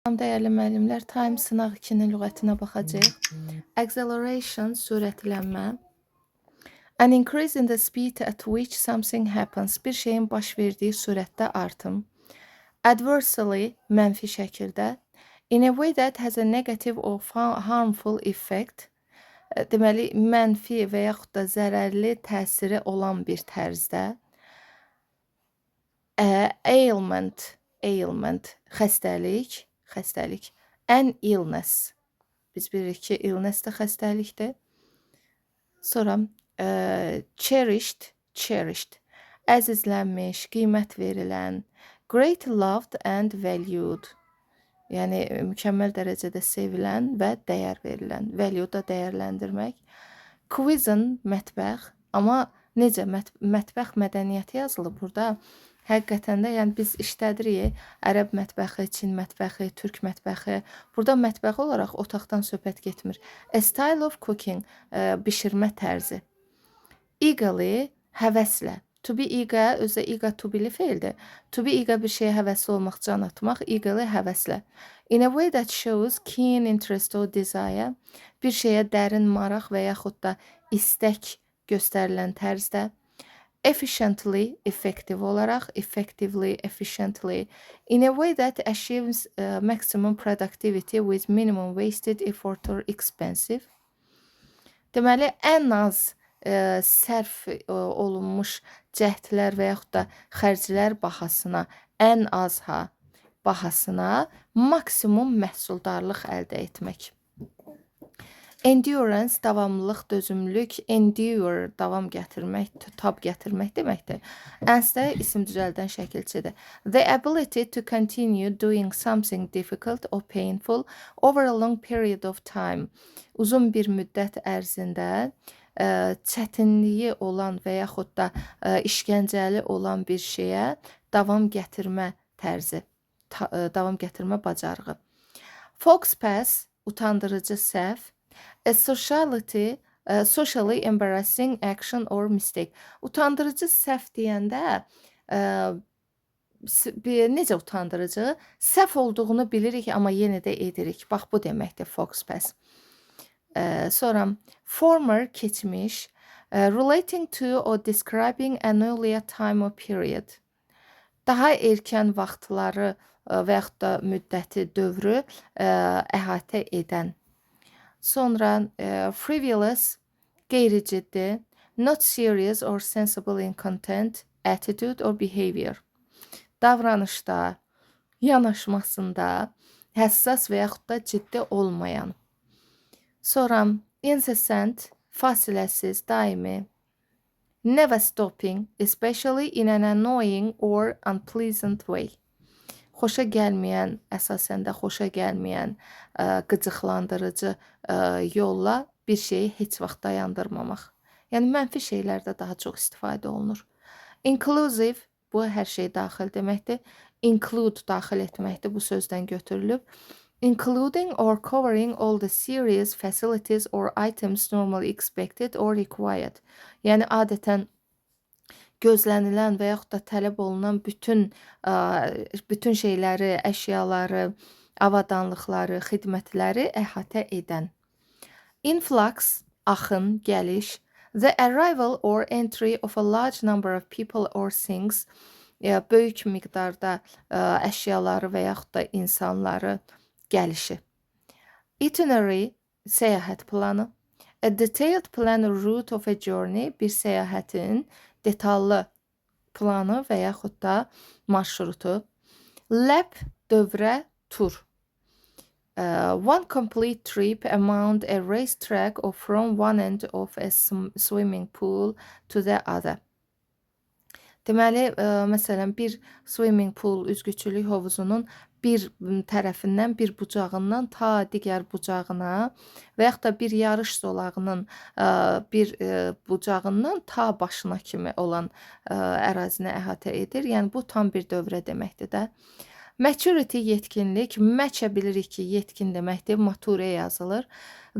Dəyərli müəllimlər, time sınaq 2-nin lüğətinə baxacağıq. Acceleration, sürətlənmə. An increase in the speed at which something happens. Bir şeyin baş verdiyi sürətdə artım. Adversely, mənfi şəkildə. In a way that has a negative or harmful effect. Deməli, mənfi və yaxud da zərərli təsiri olan bir tərzdə. Ailment, xəstəlik. An illness. Biz bilirik ki, illness də xəstəlikdir. Sonra cherished. Əzizlənmiş, qiymət verilən. Great loved and valued. Yəni, mükəmməl dərəcədə sevilən və dəyər verilən. Value da dəyərləndirmək. Cuisine, mətbəx. Amma necə mətbəx mədəniyyəti yazılıb burada? Həqiqətən də, yəni biz işlədirik ərəb mətbəxi, Çin mətbəxi, türk mətbəxi. Burada mətbəx olaraq otaqdan söhbət getmir. A style of cooking, bişirmə tərzi. Eagerly, həvəslə. To be eager, özü eager to be-li feildir. To be eager bir şeyə həvəsli olmaq, can atmaq, eagerly həvəslə. In a way that shows keen interest or desire, bir şeyə dərin maraq və yaxud da istək göstərilən tərzdə. Efficiently, effective olaraq, effectively, efficiently. In a way that achieves maximum productivity with minimum wasted effort or expensive. Deməli, ən az sərf olunmuş cəhdlər və yaxud da xərclər bahasına, ən az bahasına maksimum məhsuldarlıq əldə etmək. Endurance, davamlılıq, dözümlülük. Endure, davam gətirmək, tab gətirmək deməkdir. Ends də isim düzəldən şəkilçidir. The ability to continue doing something difficult or painful over a long period of time. Uzun bir müddət ərzində çətinliyi olan və yaxud da işgəncəli olan bir şeyə davam gətirmə tərzi, davam gətirmə bacarığı. Fox pass, utandırıcı səhv. A socially embarrassing action or mistake. Utandırıcı səhv deyəndə necə utandırıcı? Səhv olduğunu bilirik, amma yenə də edirik. Bax, bu deməkdir fox pass. Sonra former, keçmiş. Relating to or describing an earlier time or period. Daha erkən vaxtları və yaxud da müddəti, dövrü əhatə edən. Sonra frivolous, qeyri-ciddi. Not serious or sensible in content, attitude or behavior. Davranışda, yanaşmasında həssas və yaxud da ciddi olmayan. Sonra incessant, fasiləsiz, daimi. Never stopping, especially in an annoying or unpleasant way. Xoşa gəlməyən, əsasən də xoşa gəlməyən, qıcıqlandırıcı yolla bir şeyi heç vaxt dayandırmamaq. Yəni, mənfi şeylərdə daha çox istifadə olunur. Inclusive, bu hər şey daxil deməkdir. Include, daxil etməkdir, bu sözdən götürülüb. Including or covering all the serious facilities or items normally expected or required. Yəni, adətən gözlənilən və yaxud da tələb olunan bütün şeyləri, əşyaları, avadanlıqları, xidmətləri əhatə edən. Influx, axın, gəliş. The arrival or entry of a large number of people or things, böyük miqdarda əşyaları və yaxud da insanları gəlişi. Itinerary, səyahət planı. A detailed plan or route of a journey, bir səyahətin detallı planı və yaxud da marşrutu. Lap, dövrə, tur. One complete trip among a racetrack or from one end of a swimming pool to the other. Deməli, məsələn, bir swimming pool, üzgüçülük hovuzunun bir tərəfindən, bir bucağından ta digər bucağına və yaxud da bir yarış zolağının bir bucağından ta başına kimi olan ərazinə əhatə edir. Yəni, bu tam bir dövrə deməkdir də. Maturity yetkinlik, match bilirik ki, yetkin deməkdir, mature yazılır.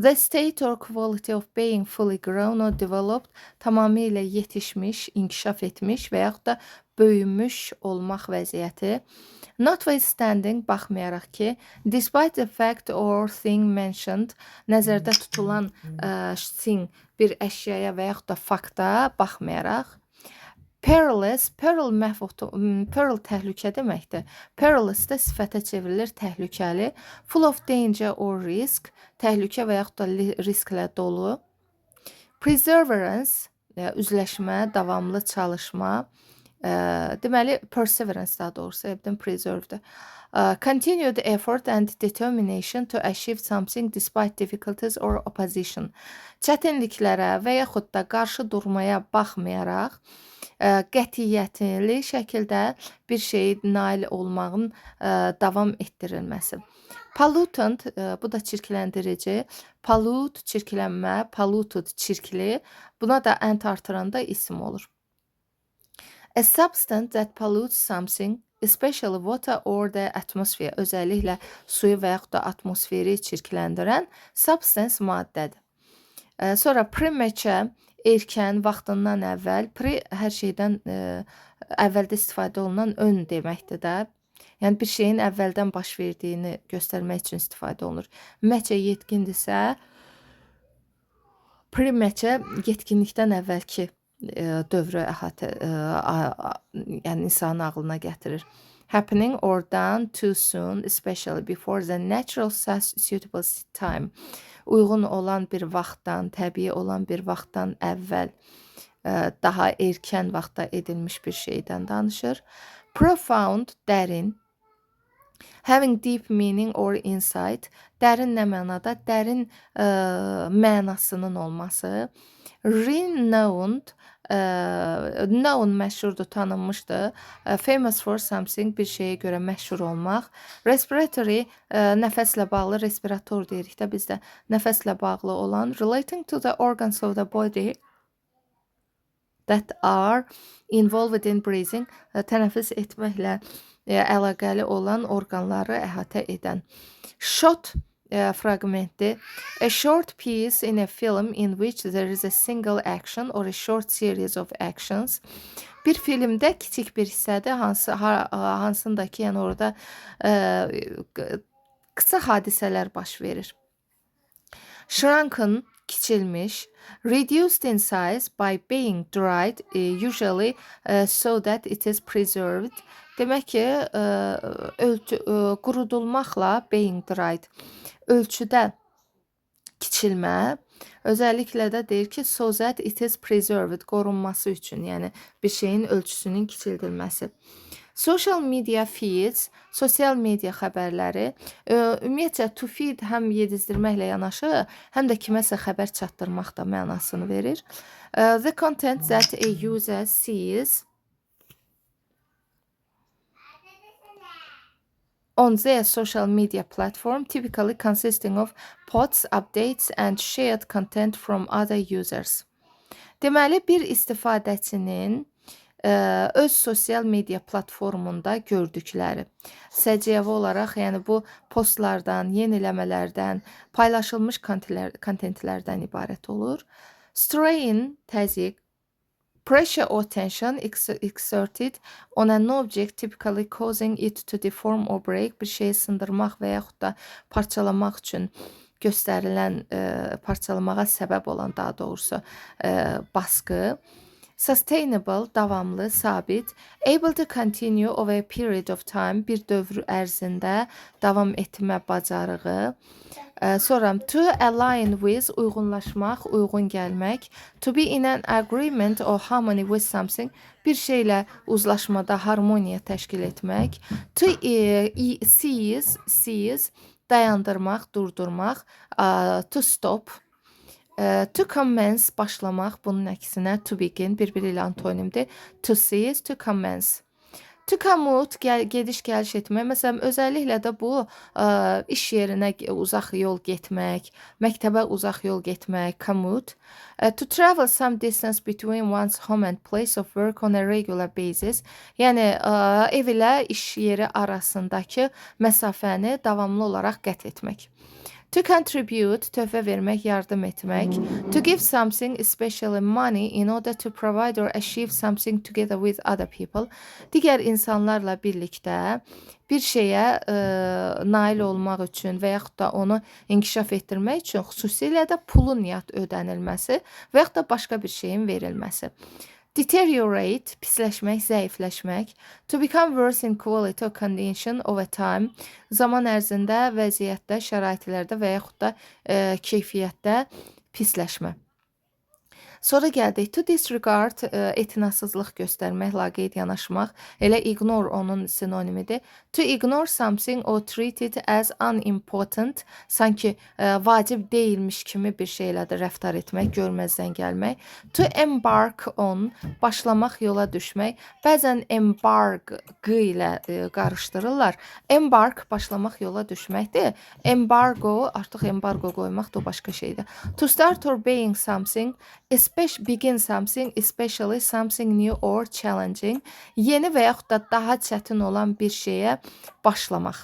The state or quality of being fully grown or developed, tamamilə yetişmiş, inkişaf etmiş və yaxud da böyümüş olmaq vəziyyəti. Notwithstanding, baxmayaraq ki, despite the fact or thing mentioned, nəzərdə tutulan thing, bir əşyaya və yaxud da fakta baxmayaraq. Perilous, peril təhlükə deməkdir. Perilous da sifətə çevrilir, təhlükəli. Full of danger or risk, təhlükə və yaxud da risklə dolu. Perseverance, üzləşmə, davamlı çalışma. Deməli, perseverance daha doğrusu, evdən preservedir. Continued effort and determination to achieve something despite difficulties or opposition. Çətinliklərə və yaxud da qarşı durmaya baxmayaraq, qətiyyətli şəkildə bir şeyi nail olmağın davam etdirilməsi. Pollutant, bu da çirkləndirici. Pollute, çirklənmə, polluted, çirkli. Buna da ant artıranda isim olur. A substance that pollutes something, especially water or the atmosphere, özəlliklə suyu və yaxud da atmosferi çirkləndirən substance maddədir. Sonra premature, erkən, vaxtından əvvəl, pre hər şeydən əvvəldə istifadə olunan ön deməkdir də. Yəni bir şeyin əvvəldən baş verdiyini göstərmək üçün istifadə olunur. Mature yetkindirsə, premature yetkinlikdən əvvəlki dövrü əhatə, yəni insanın ağlına gətirir. Happening or done too soon, especially before the natural suitable time. Uyğun olan bir vaxtdan, təbii olan bir vaxtdan əvvəl, daha erkən vaxtda edilmiş bir şeydən danışır. Profound, dərin. Having deep meaning or insight, dərin nə mənada? Dərin mənasının olması. Renowned, known məşhurdur, tanınmışdır. Famous for something, bir şeyə görə məşhur olmaq. Respiratory, nəfəslə bağlı, respirator deyirik də bizdə, nəfəslə bağlı olan. Relating to the organs of the body that are involved in breathing, tənəffüs etməklə əlaqəli olan orqanları əhatə edən. Shot, fragmentdir. A short piece in a film in which there is a single action or a short series of actions. Bir filmdə kiçik bir hissədir, hansındakı, yəni orada qısa hadisələr baş verir. Shrunken, kiçilmiş. Reduced in size by being dried, usually so that it is preserved. Demək ki, qurudulmaqla being dried, ölçüdə kiçilmə, özəlliklə də deyir ki, so that it is preserved, qorunması üçün, yəni bir şeyin ölçüsünün kiçildilməsi. Social media feeds, sosial media xəbərləri, ümumiyyətcə to feed həm yedizdirməklə yanaşı, həm də kiməsə xəbər çatdırmaq da mənasını verir. The content that a user sees on their social media platform, typically consisting of posts, updates and shared content from other users. Deməli, bir istifadəçinin öz sosial media platformunda gördükləri, səciyyəvi olaraq, yəni bu postlardan, yeniləmələrdən, paylaşılmış kontentlərdən ibarət olur. Strain, təzyiq. Pressure or tension exerted on an object, typically causing it to deform or break, bir şeyi sındırmaq və yaxud da parçalamaq üçün göstərilən, parçalamağa səbəb olan daha doğrusu baskı. Sustainable, davamlı, sabit. Able to continue over a period of time, bir dövr ərzində davam etmə bacarığı. Sonra to align with, uyğunlaşmaq, uyğun gəlmək. To be in an agreement or harmony with something, bir şeylə uzlaşmada harmoniya təşkil etmək. To cease, dayandırmaq, durdurmaq. To stop. To commence, başlamaq, bunun əksinə to begin, bir-biri ilə antonimdir. To cease, to commence. To commute, gediş-gəliş etmək. Məsələn, özəlliklə də bu iş yerinə uzaq yol getmək, məktəbə uzaq yol getmək, commute. To travel some distance between one's home and place of work on a regular basis. Yəni ev ilə iş yeri arasındakı məsafəni davamlı olaraq qət etmək. To contribute, töhfə vermək, yardım etmək. To give something, especially money, in order to provide or achieve something together with other people. Digər insanlarla birlikdə bir şeyə nail olmaq üçün və yaxud da onu inkişaf etdirmək üçün xüsusilə də pulun ödənilməsi və yaxud da başqa bir şeyin verilməsi. Deteriorate, pisləşmək, zəifləşmək. To become worse in quality or condition over time. Zaman ərzində, vəziyyətdə, şəraitlərdə və yaxud da keyfiyyətdə pisləşmə. Sonra gəldik to disregard, etinasızlıq göstərmək, laqeyd yanaşmaq. Elə ignore onun sinonimidir. To ignore something or treat it as unimportant, sanki vacib deyilmiş kimi bir şeylə də rəftar etmək, görməzdən gəlmək. To embark on, başlamaq, yola düşmək. Bəzən embark ilə qarışdırırlar. Embark başlamaq, yola düşməkdir. Embargo, artıq embargo qoymaq da başqa şeydir. To start or being something, begin something, especially something new or challenging. Yeni və yaxud da daha çətin olan bir şeyə başlamaq.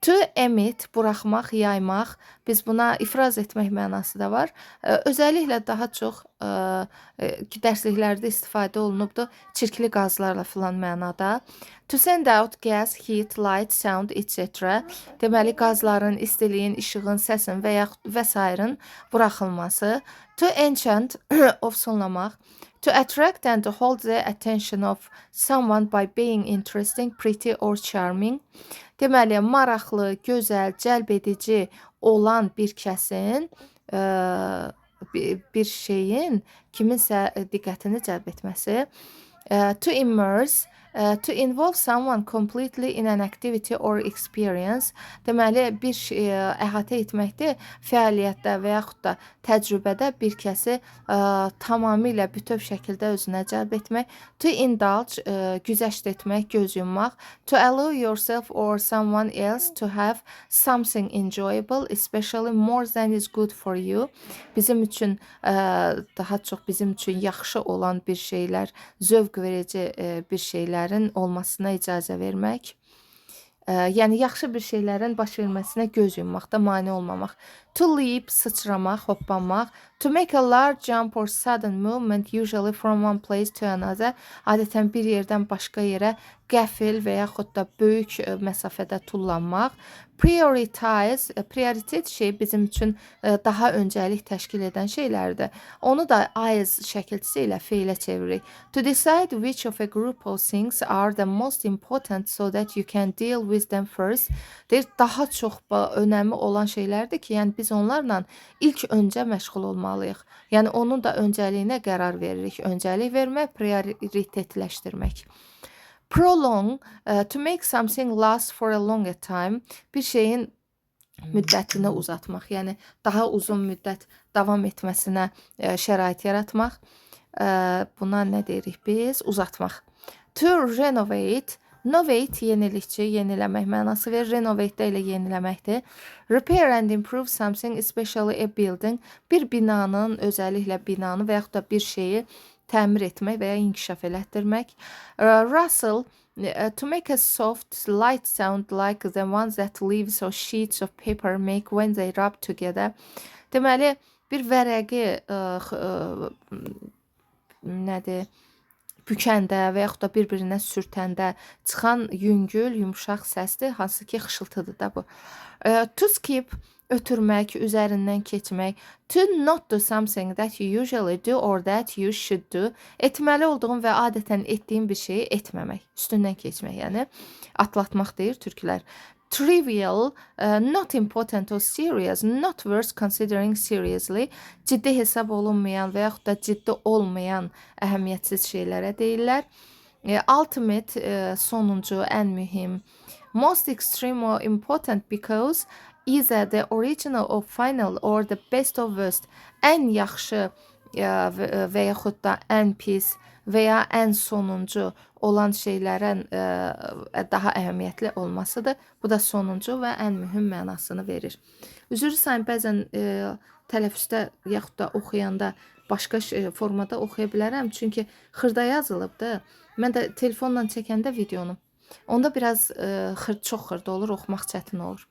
To emit, buraxmaq, yaymaq. Biz buna ifraz etmək mənası da var. Özəlliklə daha çox dərsliklərdə istifadə olunubdur. Çirkli qazlarla filan mənada. To send out gas, heat, light, sound, etc. Deməli, qazların, istiliyin, işığın, səsin və sairın buraxılması. To enchant, ofsunlamaq. To attract and to hold the attention of someone by being interesting, pretty or charming. Deməli, maraqlı, gözəl, cəlb edici olan bir kəsin, bir şeyin kiminsə diqqətini cəlb etməsi. To immerse, to involve someone completely in an activity or experience. Deməli, bir əhatə etməkdir, fəaliyyətdə və yaxud da təcrübədə bir kəsi tamamilə bütöv şəkildə özünə cəlb etmək. To indulge, güzəşt etmək, göz yummaq. To allow yourself or someone else to have something enjoyable, especially more than is good for you. Bizim üçün daha çox bizim üçün yaxşı olan bir şeylər, zövq verici bir şeylərin olmasına icazə vermək. Yəni yaxşı bir şeylərin baş verməsinə göz yummaqda mane olmamaq. To leap, sıçramaq, hoppanmaq. To make a large jump or sudden movement, usually from one place to another. Adətən bir yerdən başqa yerə qəfil və yaxud da böyük məsafədə tullanmaq. Prioritize, prioritet şey bizim üçün daha öncəlik təşkil edən şeylərdir. Onu da is şəkilçisi ilə feilə çeviririk. To decide which of a group of things are the most important so that you can deal with them first. Deyir, daha çox önəmi olan şeylərdir ki, yəni biz onlarla ilk öncə məşğul olmalıyıq. Yəni onun da öncəliyinə qərar veririk. Öncəlik vermək, prioritetləşdirmək. Prolong, to make something last for a longer time. Bir şeyin müddətini uzatmaq, yəni daha uzun müddət davam etməsinə şərait yaratmaq. Buna nə deyirik biz? Uzatmaq. To renovate, novate yenilikçi, yeniləmək mənası verir. Renovate də elə yeniləməkdir. Repair and improve something, especially a building. Bir binanın, özəlliklə binanı və yaxud da bir şeyi təmir etmək və ya inkişaf elətdirmək. Rustle, to make a soft, light sound like the ones that leaves or sheets of paper make when they rub together. Deməli, bir vərəqi nədir? Bükəndə və yaxud da bir-birinə sürtəndə çıxan yüngül, yumşaq səsdir, hansı ki xışıltıdır da bu. To skip, ötürmək, üzərindən keçmək. To not do something that you usually do or that you should do. Etməli olduğun və adətən etdiyin bir şeyi etməmək, üstündən keçmək, yəni atlatmaq deyir türklər. Trivial, not important or serious, not worth considering seriously. Ciddi hesab olunmayan və yaxud da ciddi olmayan əhəmiyyətsiz şeylərə deyirlər. Ultimate, sonuncu, ən mühim. Most extreme or important because either the original or final or the best of worst. Ən yaxşı, və yaxud da ən pis və ya ən sonuncu olan şeylərin daha əhəmiyyətli olmasıdır. Bu da sonuncu və ən mühüm mənasını verir. Üzr istəyirəm, bəzən tələffüzdə yaxud da oxuyanda başqa formada oxuya bilərəm. Çünki xırda yazılıbdı. Mən də telefonla çəkəndə videonu, onda biraz çox xırda olur, oxumaq çətin olur.